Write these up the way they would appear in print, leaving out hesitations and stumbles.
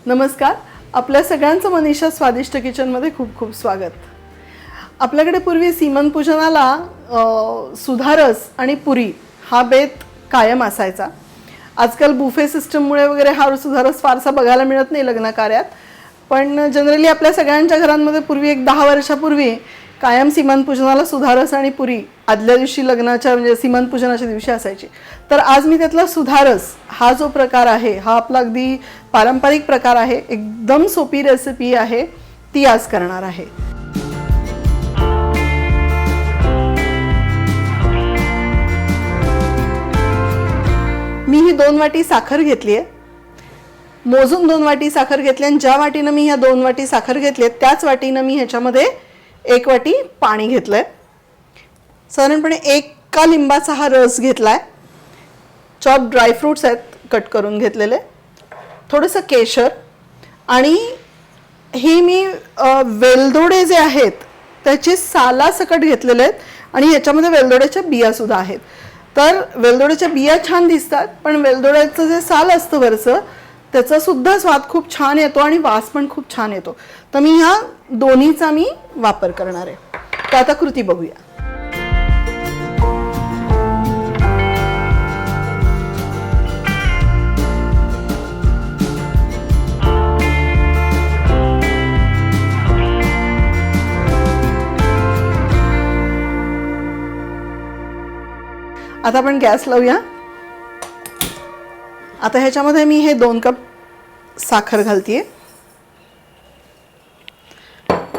नमस्कार, आपल्या सगळ्यांचं मनीषा स्वादिष्ट किचनमध्ये खूप खूप स्वागत. आपल्याकडे पूर्वी सीमंतपूजनाला सुधारस आणि पुरी हा बेत कायम असायचा. आजकाल बुफे सिस्टममुळे वगैरे हा सुधारस फारसा बघायला मिळत नाही लग्न कार्यात, पण जनरली आपल्या सगळ्यांच्या घरांमध्ये पूर्वी एक 10 वर्षापूर्वी कायम सीमंतपूजनाला सुधारस आणि पुरी आदल्या दिवशी लग्नाच्या म्हणजे सीमंतपूजनाच्या दिवशी असायची. तर आज मी त्यातला सुधारस हा जो प्रकार आहे हा आपला अगदी पारंपरिक प्रकार आहे, एकदम सोपी रेसिपी आहे, ती आज करणार आहे. मी ही 2 वाटी साखर घेतली आहे, मोजून 2 वाटी साखर घेतली आणि ज्या वाटीनं मी ह्या 2 वाटी साखर घेतली त्याच वाटीनं मी ह्याच्यामध्ये 1 वाटी पाणी घेतलंय. साधारणपणे 1 लिंबाचा हा रस घेतलाय. चॉप ड्रायफ्रुट्स आहेत कट करून घेतलेले, थोडंसं केशर आणि हे मी वेलदोडे जे आहेत त्याचे साला सकट घेतलेले आहेत आणि ह्याच्यामध्ये वेलदोड्याच्या बिया सुद्धा आहेत. तर वेलदोड्याच्या बिया छान दिसतात, पण वेलदोड्याचं जे साल असतं वरचं त्याचा सुद्धा स्वाद खूप छान येतो आणि वास पण खूप छान येतो. तर मी ह्या दोन्हीचा मी वापर करणार आहे. तर आता कृती बघूया. आता आपण गॅस लावूया. आता ह्याच्यामध्ये मी हे 2 कप साखर घालतीये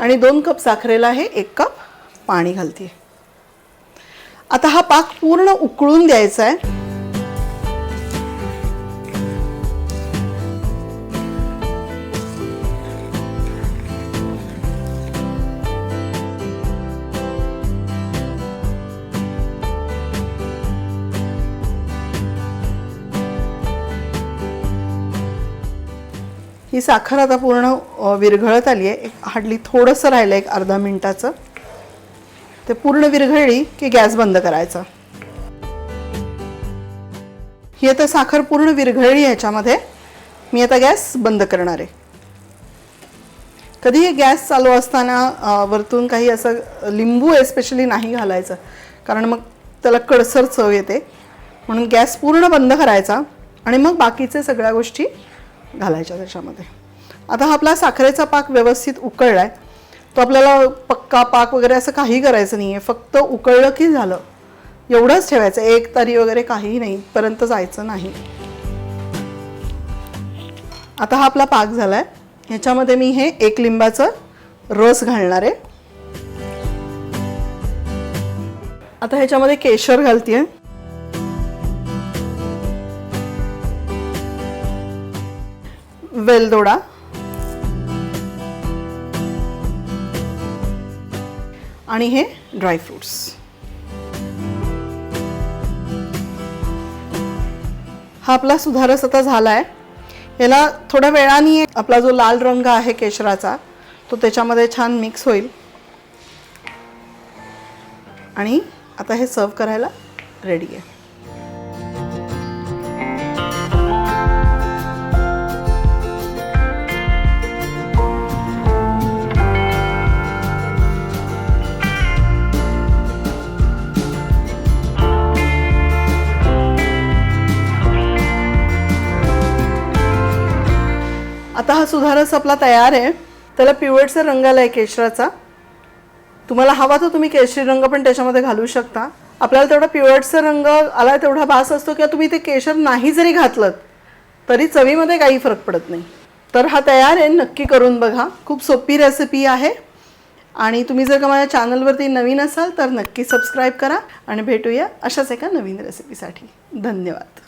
आणि 2 कप साखरेला हे 1 कप पाणी घालतीये. आता हा पाक पूर्ण उकळून द्यायचा आहे. ही साखर आता पूर्ण विरघळत आली आहे. हार्डली थोडंसं राहिलं एक अर्धा मिनिटाचं. ते पूर्ण विरघळली की गॅस बंद करायचा. ही आता साखर पूर्ण विरघळली ह्याच्यामध्ये. मी आता गॅस बंद करणार आहे. कधीही गॅस चालू असताना वरतून काही असं लिंबू एस्पेशली नाही घालायचं, कारण मग त्याला कडसर चव येते. म्हणून गॅस पूर्ण बंद करायचा आणि मग बाकीचे सगळ्या गोष्टी घालायच्या त्याच्यामध्ये. आता हा आपला साखरेचा पाक व्यवस्थित उकळलाय. तो आपल्याला पक्का पाक वगैरे असं काही करायचं नाहीये, फक्त उकळलं की झालं एवढंच ठेवायचं. एक तरी वगैरे काही नाही पर्यंत जायचं नाही. आता हा आपला पाक झालाय. ह्याच्यामध्ये मी हे 1 लिंबाचं रस घालणार आहे. आता ह्याच्यामध्ये केशर घालतेय. वेलदोडा आणि हे ड्रायफ्रुट्स. हा आपला सुधारस आता झालाय. याला थोड्या वेळाने आपला जो लाल रंग आहे केशराचा तो त्याच्यामध्ये छान मिक्स होईल आणि आता हे सर्व करायला रेडी आहे. आता हा सुधारस आपला तयार आहे. त्याला पिवळसर रंग आलाय केशराचा. तुम्हाला हवा तर तुम्ही केशरी रंग पण त्याच्यामध्ये घालू शकता. आपल्याला तेवढा पिवळसर रंग आला तेवढा भास असतो किंवा तुम्ही ते केशर नाही जरी घातलं तरी चवीमध्ये काही फरक पडत नाही. तर हा तयार आहे, नक्की करून बघा. खूप सोपी रेसिपी आहे आणि तुम्ही जर का माझ्या चॅनलवरती नवीन असाल तर नक्की सबस्क्राईब करा आणि भेटूया अशाच एका नवीन रेसिपीसाठी. धन्यवाद.